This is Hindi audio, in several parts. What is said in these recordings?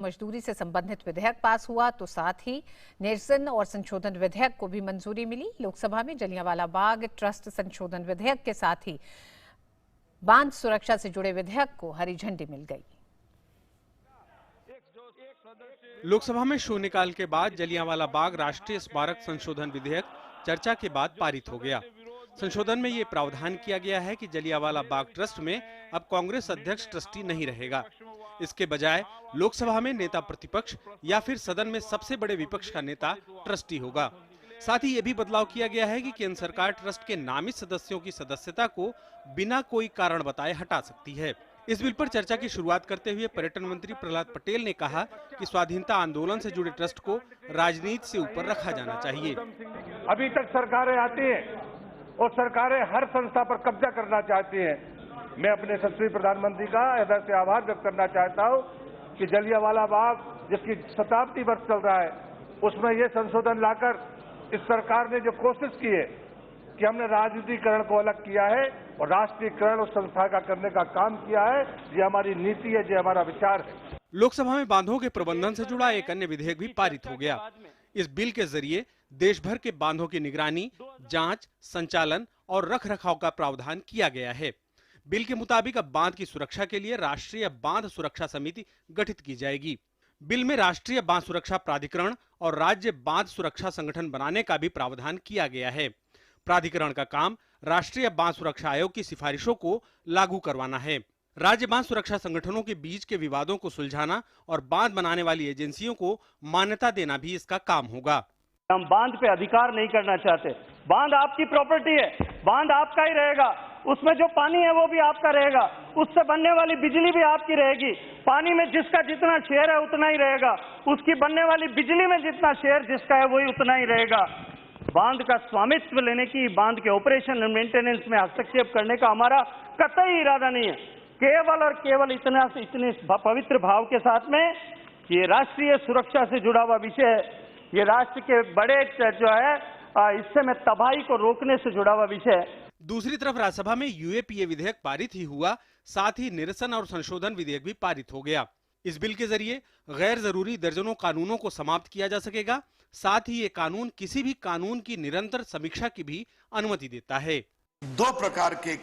मजदूरी से संबंधित विधेयक पास हुआ तो साथ ही निरसन और संशोधन विधेयक को भी मंजूरी मिली। लोकसभा में जलियांवाला बाग ट्रस्ट संशोधन विधेयक के साथ ही बांध सुरक्षा से जुड़े विधेयक को हरी झंडी मिल गई। लोकसभा में शून्यकाल के बाद जलियांवाला बाग राष्ट्रीय स्मारक संशोधन विधेयक चर्चा के बाद पारित हो गया। संशोधन में ये प्रावधान किया गया है कि जलियांवाला बाग ट्रस्ट में अब कांग्रेस अध्यक्ष ट्रस्टी नहीं रहेगा। इसके बजाय लोकसभा में नेता प्रतिपक्ष या फिर सदन में सबसे बड़े विपक्ष का नेता ट्रस्टी होगा। साथ ही ये भी बदलाव किया गया है कि केंद्र सरकार ट्रस्ट के नामित सदस्यों की सदस्यता को बिना कोई कारण बताए हटा सकती है। इस बिल पर चर्चा की शुरुआत करते हुए पर्यटन मंत्री प्रहलाद पटेल ने कहा कि स्वाधीनता आंदोलन से जुड़े ट्रस्ट को राजनीति से ऊपर रखा जाना चाहिए। अभी तक सरकारें आती हैं और सरकारें हर संस्था पर कब्जा करना चाहती हैं। मैं अपने यशस्वी प्रधानमंत्री का हृदय से आभार व्यक्त करना चाहता हूं कि जलियांवाला बाग जिसकी शताब्दी वर्ष चल रहा है उसमें ये संशोधन लाकर इस सरकार ने जो कोशिश की है कि हमने राजनीतिकरण को अलग किया है और राष्ट्रीयकरण उस संस्था का करने का काम किया है। ये हमारी नीति है, ये हमारा विचार है। लोकसभा में बांधों के प्रबंधन से जुड़ा एक अन्य विधेयक भी पारित हो गया। इस बिल के जरिए देश भर के बांधों की निगरानी, जांच, संचालन और रखरखाव का प्रावधान किया गया है। बिल के मुताबिक अब बांध की सुरक्षा के लिए राष्ट्रीय बांध सुरक्षा समिति गठित की जाएगी। बिल में राष्ट्रीय बांध सुरक्षा प्राधिकरण और राज्य बांध सुरक्षा संगठन बनाने का भी प्रावधान किया गया है। प्राधिकरण का काम राष्ट्रीय बांध सुरक्षा आयोग की सिफारिशों को लागू करवाना है। राज्य बांध सुरक्षा संगठनों के बीच के विवादों को सुलझाना और बांध बनाने वाली एजेंसियों को मान्यता देना भी इसका काम होगा। हम बांध पे अधिकार नहीं करना चाहते। बांध आपकी प्रॉपर्टी है, बांध आपका ही रहेगा। उसमें जो पानी है वो भी आपका रहेगा, उससे बनने वाली बिजली भी आपकी रहेगी। पानी में जिसका जितना शेयर है उतना ही रहेगा, उसकी बनने वाली बिजली में जितना शेयर जिसका है वही उतना ही रहेगा। बांध का स्वामित्व लेने की, बांध के ऑपरेशन एंड मेंटेनेंस में हस्तक्षेप करने का हमारा कतई इरादा नहीं है। केवल और केवल इतने पवित्र भाव के साथ में ये राष्ट्रीय सुरक्षा से जुड़ा हुआ विषय है, ये राष्ट्र के बड़े जो है इससे में तबाही को रोकने से जुड़ा हुआ विषय है। दूसरी तरफ राज्यसभा में यूएपीए विधेयक पारित ही हुआ, साथ ही निरसन और संशोधन विधेयक भी पारित हो गया। इस बिल के जरिए गैर जरूरी दर्जनों कानूनों को समाप्त किया जा सकेगा। साथ ही ये कानून किसी भी कानून की निरंतर समीक्षा की भी अनुमति देता है। दो प्रकार के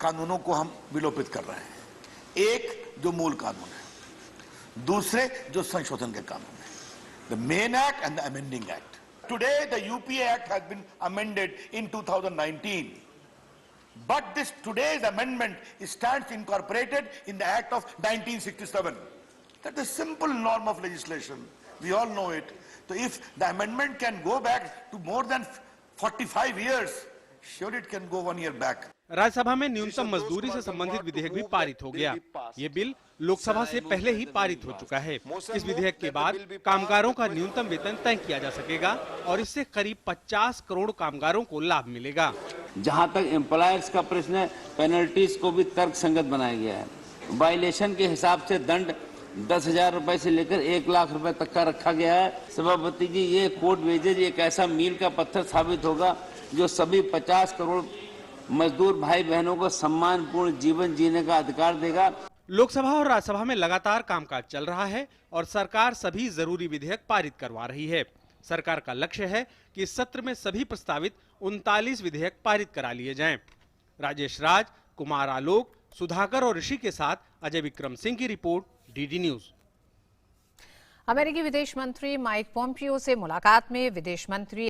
कानूनों को हम विलोपित कर रहे हैं। एक जो मूल कानून है, दूसरे जो संशोधन के कानून है, the main act and the amending act. Today, the UPA Act has been amended in 2019, but this today's amendment stands incorporated in the Act of 1967. That is a simple norm of legislation. We all know it. So if the amendment can go back to more than 45 years, sure it can go 1 year back. Rajya Sabha में न्यूनतम मजदूरी से संबंधित विधेयक भी पारित हो गया। ये बिल लोकसभा से पहले ही पारित हो चुका है। इस विधेयक के बाद कामगारों का न्यूनतम वेतन तय किया जा सकेगा और इससे करीब 50 करोड़ कामगारों को लाभ मिलेगा। जहां तक एम्प्लॉयर्स का प्रश्न है, पेनल्टीज को भी तर्क संगत बनाया गया है। वायलेशन के हिसाब से दंड 10,000 रुपए से लेकर 1 लाख रुपए तक का रखा गया है। सभापति जी, ये कोर्ट वेजेज एक ऐसा मील का पत्थर साबित होगा जो सभी 50 करोड़ मजदूर भाई बहनों को सम्मानपूर्ण जीवन जीने का अधिकार देगा। लोकसभा और राज्यसभा में लगातार कामकाज चल रहा है और सरकार सभी जरूरी विधेयक पारित करवा रही है। सरकार का लक्ष्य है कि इस सत्र में सभी प्रस्तावित 39 विधेयक पारित करा लिए जाएं। राजेश राज, कुमार आलोक, सुधाकर और ऋषि के साथ अजय विक्रम सिंह की रिपोर्ट, डीडी न्यूज। अमेरिकी विदेश मंत्री माइक पोम्पियो से मुलाकात में विदेश मंत्री